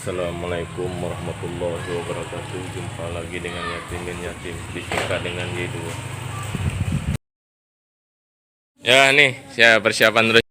Assalamualaikum warahmatullahi wabarakatuh. Jumpa lagi dengan yatim disingkat dengan Y2. Ya nih, saya persiapan terus.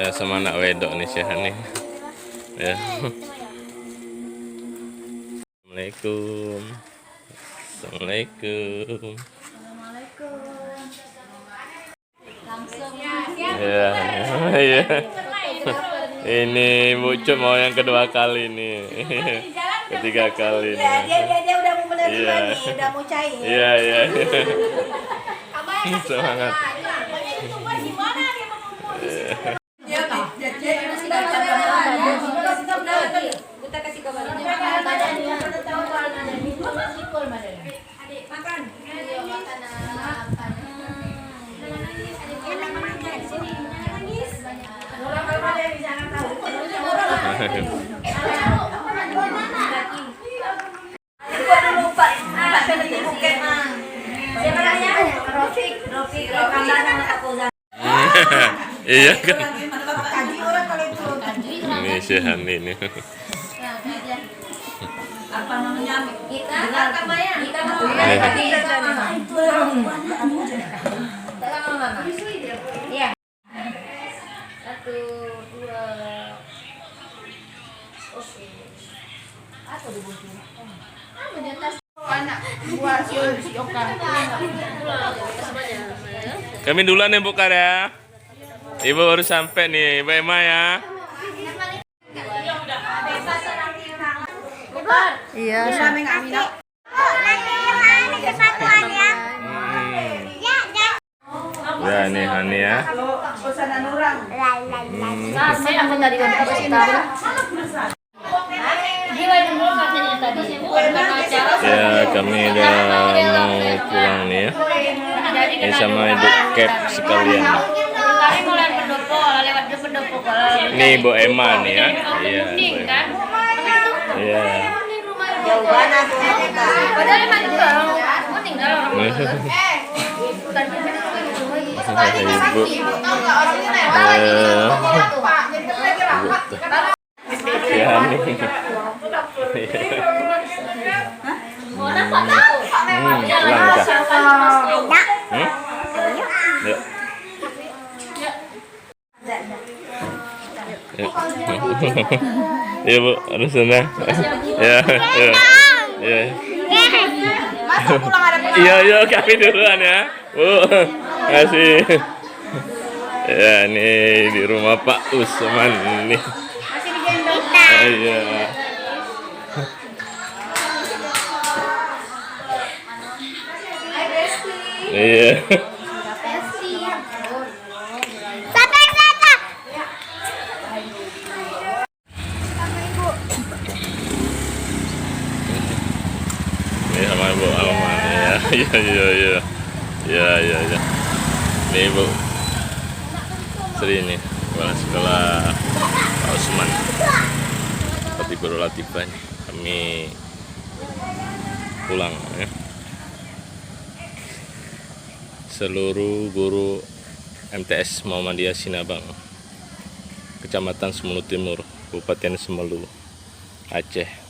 Ya, sama anak wedok nih Syah nih. Ya. Assalamualaikum. Assalamualaikum. Langsung Ya, ya. Ini Mucut mau yang kedua kali nih. Ketiga kali nih. dia udah mau menerima Iya. nih, udah mau cair. Iya, iya. Semangat. Kita kasih kabar. Makan. Iya kan. Ini Syah ini. Apa namanya? Kita apa ya? Kita mau mama. Iya. 1, 2. Oke. Atau dibunuh. Menyetas anak buah si Oka. Kami duluan ya Bu Kar ya. Ibu baru sampai nih, Ibu Emma ya. Iya. Ya nih Hani ya. Saya akan dari wanita tahu. Ya kami udah mau pulang nih ya. Ini sama Ibu Cap sekalian. Ini Ibu Emma nih ya. Iya. Iya. Jauh banget. Padahal emang meninggal Ibu. Hani. Pulang kita. Yuk. Iya Bu, harus sana. Ya, ya, ya. Masa pulang ada pulang? Iya, iya, kami duluan ya, Bu. Kasih. Ya, nih di rumah Pak Usman nih. Masih digendong. Iya. Hai Besti. Iya. Besti. Ini sama Ibu Alman ya. Iya, iya, iya. Iya, iya, iya. Ini Ibu Sri ini, kepala sekolah Pak Usman. Seperti Guru Latifah nih. Kami pulang ya. Seluruh guru MTS Muhammadiyah Sinabang, Kecamatan Semelu Timur, Kabupaten Semelu, Aceh.